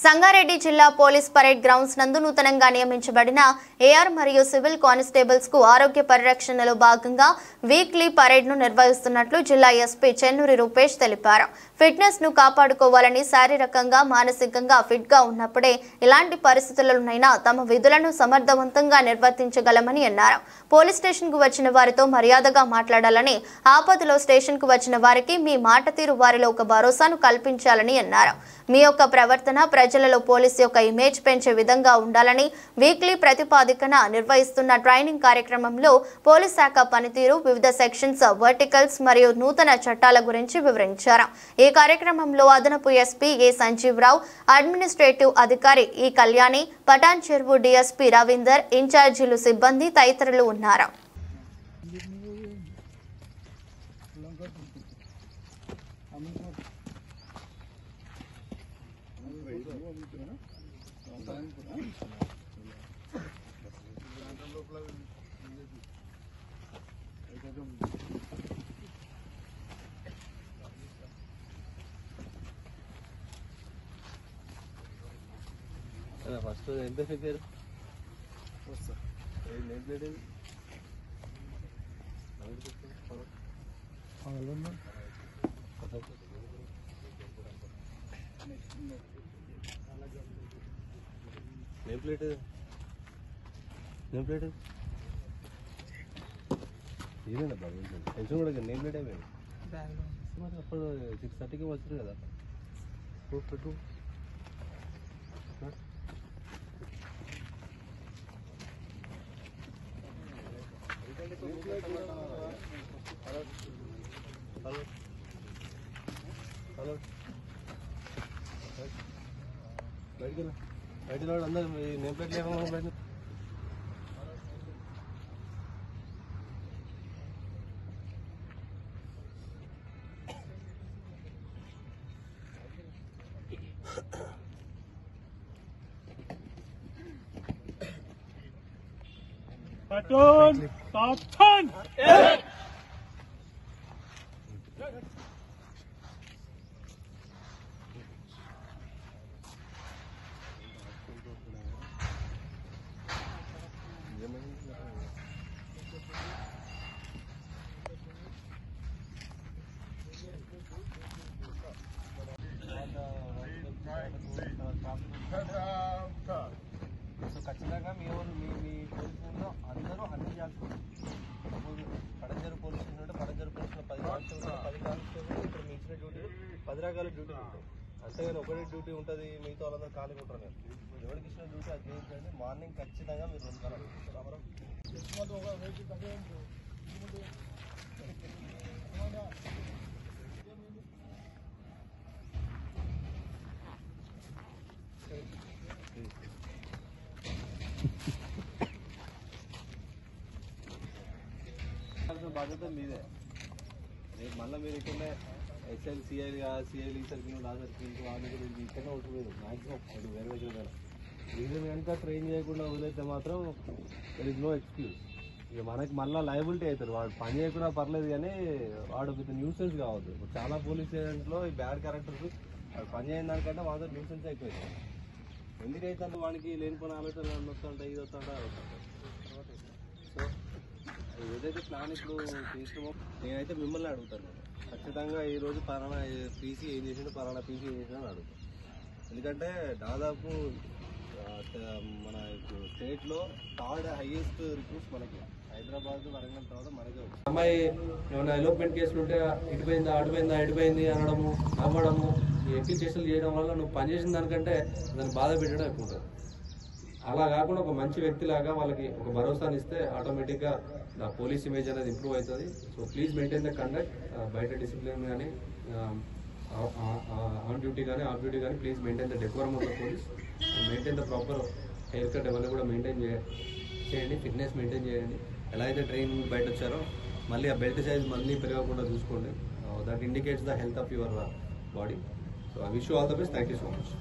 సంగారెడ్డి జిల్లా police parade grounds నందు నూతనంగా నియమించబడిన ఏఆర్ మరియు సివిల్ కానిస్టేబుల్స్ కు ఆరోగ్య పరిరక్షణలో భాగంగా వీక్లీ పరేడ్ ను నిర్వహిస్తున్నట్లు జిల్లా ఎస్పీ చెన్నూరి రూపేష్ తెలిపారు. ఫిట్నెస్ ను కాపాడుకోవాలని, శారీరకంగా మానసికంగా ఫిట్ గా ఉన్నప్పుడే ఇలాంటి పరిస్థితులలోనైనా తమ విధులను సమర్థవంతంగా నిర్వర్తించగలమని అన్నారు. పోలీస్ స్టేషన్ కు వచ్చిన వారితో మర్యాదగా మాట్లాడాలని, ఆపదలో స్టేషన్ కు వచ్చిన వారికి మీ మాట తీరు వారిలో ఒక భరోసాను కల్పించాలని అన్నారు. మీ యొక్క ప్రవర్తన ప్రజలలో పోలీస్ యొక్క ఇమేజ్ పెంచే విధంగా ఉండాలని వీక్లీ ప్రతిపాదికన నిర్వహిస్తున్న ట్రైనింగ్ కార్యక్రమంలో పోలీస్ శాఖ పనితీరు, వివిధ సెక్షన్స్, వర్టికల్స్ మరియు నూతన చట్టాల గురించి వివరించారు. ఈ కార్యక్రమంలో అదనపు ఎస్పీ ఏ సంజీవరావు, అడ్మినిస్ట్రేటివ్ అధికారి ఈ కళ్యాణి, పటాన్ చెరువు డిఎస్పీ రవీందర్, ఇన్ఛార్జీలు, సిబ్బంది తదితరులు ఉన్నారు. ఫస్ట్ ఎంత ఫిగర్ నేమ్ ప్లేట్ ఇదేనా బాబు టెన్షన్ కూడా నేమ్ ప్లేట్ అయిపోయింది. అప్పుడు 6:30కి వచ్చారు కదా. పెట్టు బయట అందరూ నేమ్ ప్లేట్ లేకుండా Baton, Baton! ఖచ్చితంగా మీ పోలీసులో అందరూ అన్ని చేయాల్సింది. పడంజరు పోలీసులు ఉంటే పడంజరు పోలీసులో 10 కానిస్టేబుల్ ఇక్కడ మీ ఇచ్చిన డ్యూటీ 10 రకాల డ్యూటీ ఉంటాయి. అంతేగాని ఒకటి డ్యూటీ ఉంటుంది, మిగతా వాళ్ళందరూ ఖాళీగా ఉంటారు. ఎవరికి ఇచ్చిన డ్యూటీ అది చేయించండి. మార్నింగ్ ఖచ్చితంగా మీరు 2 గంటలు బాధ్యత మీదే. రేపు మళ్ళీ మీరు ఇక్కడనే ఎస్ఐలు, సిఐలు ఈ సర్కిల్, ఆ సర్కిల్, వాళ్ళ గురించి ఇక్కడనే ఉంటుంది మ్యాక్సిమం. అది వేరే దగ్గర రీజన్ కనుక ట్రైన్ చేయకుండా వదిలేస్తే మాత్రం దర్ ఇస్ నో ఎక్స్క్యూజ్. ఇక మనకి మళ్ళీ లయబిలిటీ అవుతారు. వాడు పని చేయకుండా పర్లేదు, కానీ వాడు విత్ న్యూసెన్స్ కావద్దు. ఇప్పుడు చాలా పోలీస్ స్టేషన్లో ఈ బ్యాడ్ క్యారెక్టర్స్ వాడు పని చేయని దానికంటే మాత్రం న్యూసెన్స్ అయిపోయింది. ఎందుకైతే వాడికి లేనిపోయిన ఆలోచనలు వస్తుంటాయి, ఇది వస్తుంటాయి. సో ఏదైతే ప్లాన్ ఇప్పుడు చేసినామో నేనైతే మిమ్మల్ని అడుగుతాను. ఖచ్చితంగా ఈరోజు పలానా పీసీ ఏం చేసిండు, పలానా పీసీ ఏం చేసినా అని అడుగుతాను. ఎందుకంటే దాదాపు మన స్టేట్లో 3rd హైయెస్ట్ రిక్రూట్స్ మనకి హైదరాబాద్, వరంగల్ తర్వాత మనకే వచ్చింది. అమ్మాయి ఏమైనా ఎలోప్మెంట్ కేసులు ఉంటే ఇటుపోయిందా అడిపోయింది అనడము, నవ్వడము, ఈ అప్లికేషన్లు చేయడం వల్ల నువ్వు పనిచేసిన దానికంటే దాన్ని బాధ పెట్టడం ఎక్కువ ఉంటుంది. అలా కాకుండా ఒక మంచి వ్యక్తిలాగా వాళ్ళకి ఒక భరోసాని ఇస్తే ఆటోమేటిక్గా ద పోలీస్ ఇమేజ్ అనేది ఇంప్రూవ్ అవుతుంది. So please maintain the conduct. బయట డిసిప్లిన్ కానీ, ఆన్ డ్యూటీ కానీ, ఆఫ్ డ్యూటీ కానీ, please maintain the decorum of the police. Maintain the proper hair cut అవన్నీ కూడా మెయింటైన్ చేయండి. ఫిట్నెస్ మెయింటైన్ చేయండి. ఎలా అయితే ట్రైన్ బయట వచ్చారో మళ్ళీ ఆ బెల్ట్ సైజ్ మళ్ళీ పెరగకుండా చూసుకోండి. That indicates the health of your body. So I wish you all the best. Thank you so much.